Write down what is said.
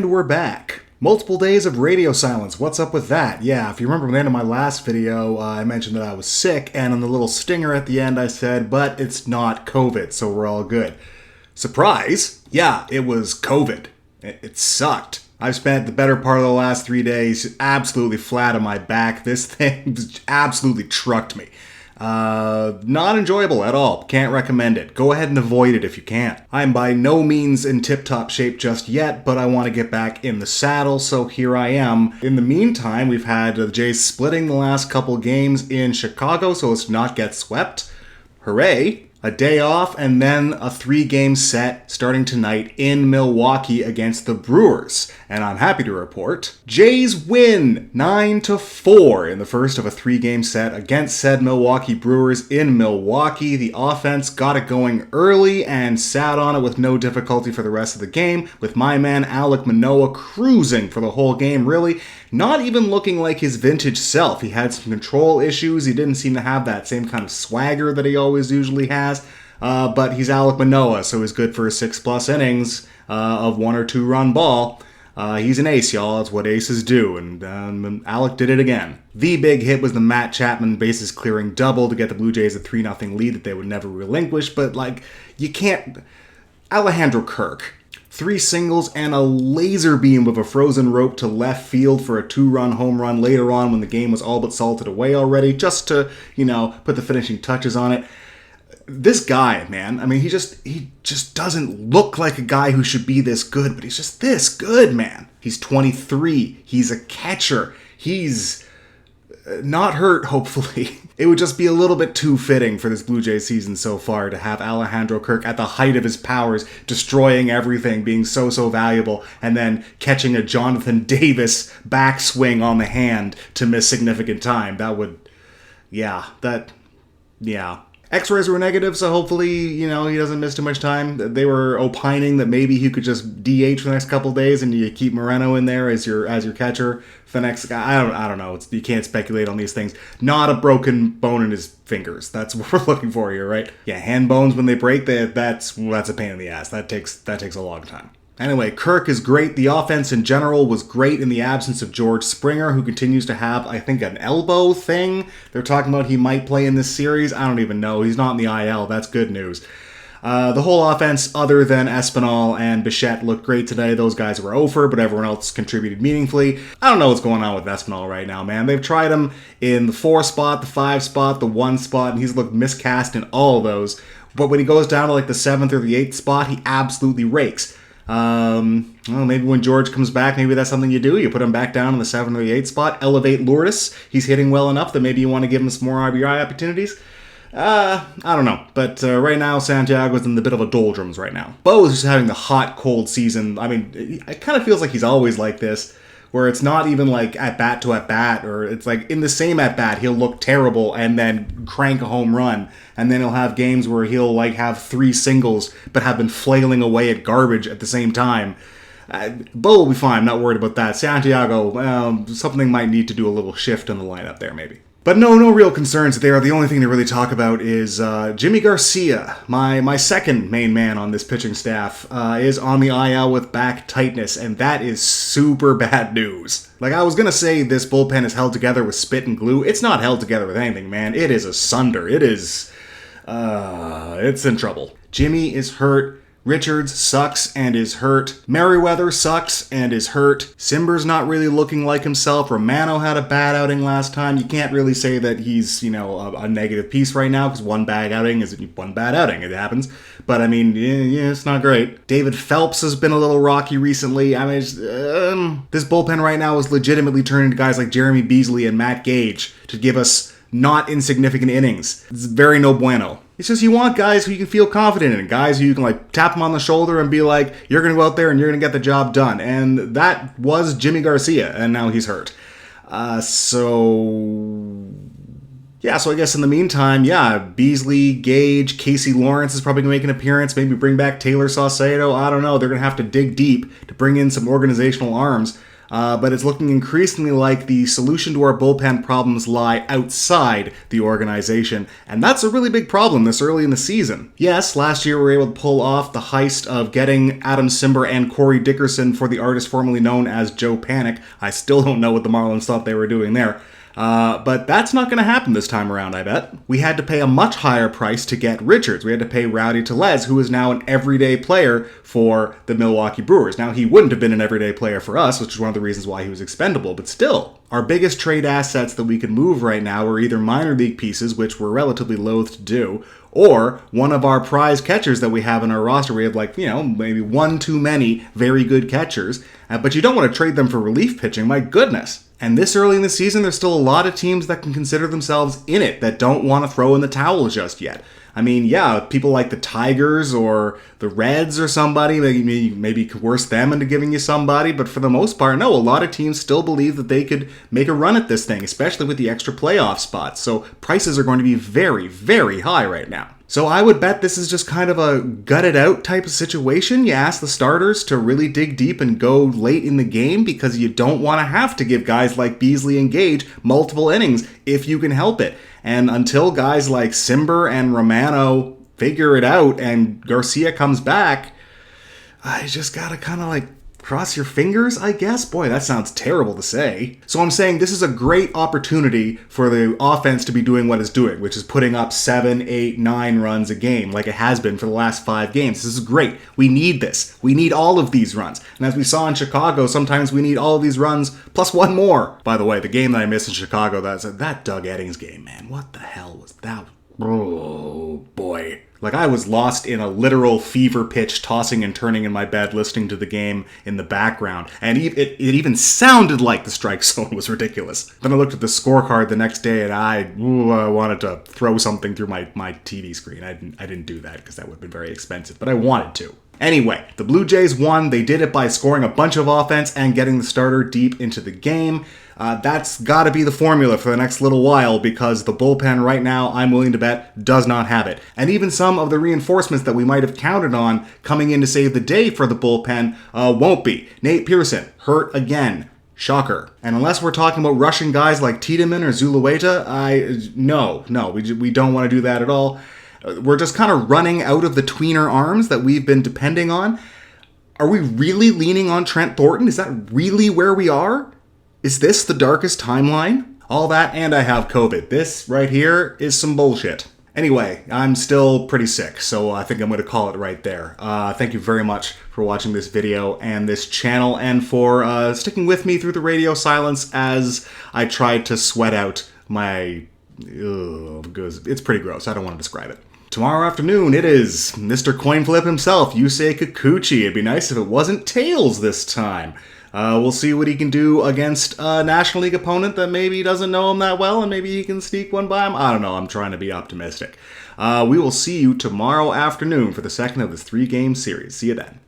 And we're back. Multiple days of radio silence. What's up with that? Yeah, if you remember at the end of my last video, I mentioned that I was sick, and on the little stinger at the end I said, but it's not COVID, so we're all good. Surprise! Yeah, it was COVID. It sucked. I've spent the better part of the last 3 days absolutely flat on my back. This thing absolutely trucked me. Not enjoyable at all. Can't recommend it. Go ahead and avoid it if you can. I'm by no means in tip-top shape just yet, but I want to get back in the saddle, so here I am. In the meantime, we've had the Jays splitting the last couple games in Chicago so as to not get swept. Hooray! A day off, and then a 3-game set starting tonight in Milwaukee against the Brewers. And I'm happy to report, Jays win 9-4 in the first of a 3-game set against said Milwaukee Brewers in Milwaukee. The offense got it going early and sat on it with no difficulty for the rest of the game, with my man Alek Manoah cruising for the whole game, really. Not even looking like his vintage self. He had some control issues. He didn't seem to have that same kind of swagger that he always usually has. But he's Alek Manoah, so he's good for 6+ innings of 1 or 2 run ball. He's an ace, y'all. That's what aces do, and Alek did it again. The big hit was the Matt Chapman bases clearing double to get the Blue Jays a 3-0 lead that they would never relinquish, but you can't... Alejandro Kirk. 3 singles and a laser beam with a frozen rope to left field for a 2-run home run later on when the game was all but salted away already, just to, put the finishing touches on it. This guy, man, I mean, he just doesn't look like a guy who should be this good, but he's just this good, man. He's 23. He's a catcher. He's not hurt, hopefully. It would just be a little bit too fitting for this Blue Jays season so far to have Alejandro Kirk at the height of his powers, destroying everything, being so valuable, and then catching a Jonathan Davis backswing on the hand to miss significant time. That would, yeah. X-rays were negative, so hopefully, he doesn't miss too much time. They were opining that maybe he could just DH for the next couple days and you keep Moreno in there as your catcher for the next guy. I don't know. You can't speculate on these things. Not a broken bone in his fingers. That's what we're looking for here, right? Yeah, hand bones when they break, that's a pain in the ass. That takes a long time. Anyway, Kirk is great. The offense in general was great in the absence of George Springer, who continues to have, I think, an elbow thing. They're talking about he might play in this series. I don't even know. He's not in the IL. That's good news. The whole offense, other than Espinal and Bichette, looked great today. Those guys were over, but everyone else contributed meaningfully. I don't know what's going on with Espinal right now, man. They've tried him in the 4 spot, the 5 spot, the 1 spot, and he's looked miscast in all of those. But when he goes down to the 7th or the 8th spot, he absolutely rakes. Well, maybe when George comes back, maybe that's something you do. You put him back down in the 7th or the 8th spot, elevate Lourdes. He's hitting well enough that maybe you want to give him some more RBI opportunities. I don't know. But right now, Santiago's in a bit of a doldrums right now. Bo is just having the hot, cold season. I mean, it kind of feels like he's always like this, where it's not even at-bat to at-bat, or it's in the same at-bat, he'll look terrible and then crank a home run. And then he'll have games where he'll have 3 singles, but have been flailing away at garbage at the same time. Bo will be fine, I'm not worried about that. Santiago, something might need to do a little shift in the lineup there, maybe. But no real concerns there. The only thing to really talk about is Jimmy Garcia, my second main man on this pitching staff, is on the IL with back tightness, and that is super bad news. I was going to say this bullpen is held together with spit and glue. It's not held together with anything, man. It is asunder. It's in trouble. Jimmy is hurt. Richards sucks and is hurt. Merriweather sucks and is hurt. Simber's not really looking like himself. Romano had a bad outing last time. You can't really say that he's, a negative piece right now, because one bad outing is one bad outing. It happens. But, I mean, yeah, it's not great. David Phelps has been a little rocky recently. I mean, this bullpen right now is legitimately turning to guys like Jeremy Beasley and Matt Gage to give us not insignificant innings. It's very no bueno. It's just you want guys who you can feel confident in, guys who you can tap them on the shoulder and be like, you're going to go out there and you're going to get the job done. And that was Jimmy Garcia, and now he's hurt. So I guess in the meantime, Beasley, Gage, Casey Lawrence is probably going to make an appearance. Maybe bring back Taylor Saucedo. I don't know. They're going to have to dig deep to bring in some organizational arms. but it's looking increasingly like the solution to our bullpen problems lie outside the organization, and that's a really big problem this early in the season. Yes, last year we were able to pull off the heist of getting Adam Cimber and Corey Dickerson for the artist formerly known as Joe Panic. I still don't know what the Marlins thought they were doing there. But that's not going to happen this time around, I bet. We had to pay a much higher price to get Richards. We had to pay Rowdy Tellez, who is now an everyday player for the Milwaukee Brewers. Now, he wouldn't have been an everyday player for us, which is one of the reasons why he was expendable, but still. Our biggest trade assets that we could move right now are either minor league pieces, which we're relatively loath to do, or one of our prize catchers that we have in our roster. We have maybe one too many very good catchers, but you don't want to trade them for relief pitching, my goodness. And this early in the season, there's still a lot of teams that can consider themselves in it that don't want to throw in the towel just yet. I mean, yeah, people like the Tigers or the Reds or somebody, maybe coerce them into giving you somebody, but for the most part, no, a lot of teams still believe that they could make a run at this thing, especially with the extra playoff spots. So prices are going to be very, very high right now. So I would bet this is just kind of a gut-it-out type of situation. You ask the starters to really dig deep and go late in the game because you don't want to have to give guys like Beasley and Gage multiple innings if you can help it. And until guys like Cimber and Romano figure it out and Garcia comes back, I just gotta kind of cross your fingers, I guess? Boy, that sounds terrible to say. So I'm saying this is a great opportunity for the offense to be doing what it's doing, which is putting up 7, 8, 9 runs a game like it has been for the last 5 games. This is great. We need this. We need all of these runs. And as we saw in Chicago, sometimes we need all of these runs plus one more. By the way, the game that I missed in Chicago, that Doug Eddings game, man. What the hell was that? Oh, boy. I was lost in a literal fever pitch, tossing and turning in my bed, listening to the game in the background. And it even sounded like the strike zone was ridiculous. Then I looked at the scorecard the next day, and I wanted to throw something through my TV screen. I didn't do that because that would have been very expensive, but I wanted to. Anyway, the Blue Jays won. They did it by scoring a bunch of offense and getting the starter deep into the game. That's got to be the formula for the next little while because the bullpen right now, I'm willing to bet, does not have it. And even some of the reinforcements that we might have counted on coming in to save the day for the bullpen won't be. Nate Pearson, hurt again. Shocker. And unless we're talking about rushing guys like Tiedemann or Zulueta, no, we don't want to do that at all. We're just kind of running out of the tweener arms that we've been depending on. Are we really leaning on Trent Thornton? Is that really where we are? Is this the darkest timeline? All that, and I have COVID. This right here is some bullshit. Anyway, I'm still pretty sick, so I think I'm going to call it right there. Thank you very much for watching this video and this channel, and for sticking with me through the radio silence as I tried to sweat out my... it's pretty gross. I don't want to describe it. Tomorrow afternoon, it is Mr. Coinflip himself, Yusei Kikuchi. It'd be nice if it wasn't Tails this time. We'll see what he can do against a National League opponent that maybe doesn't know him that well, and maybe he can sneak one by him. I don't know. I'm trying to be optimistic. We will see you tomorrow afternoon for the second of this 3-game series. See you then.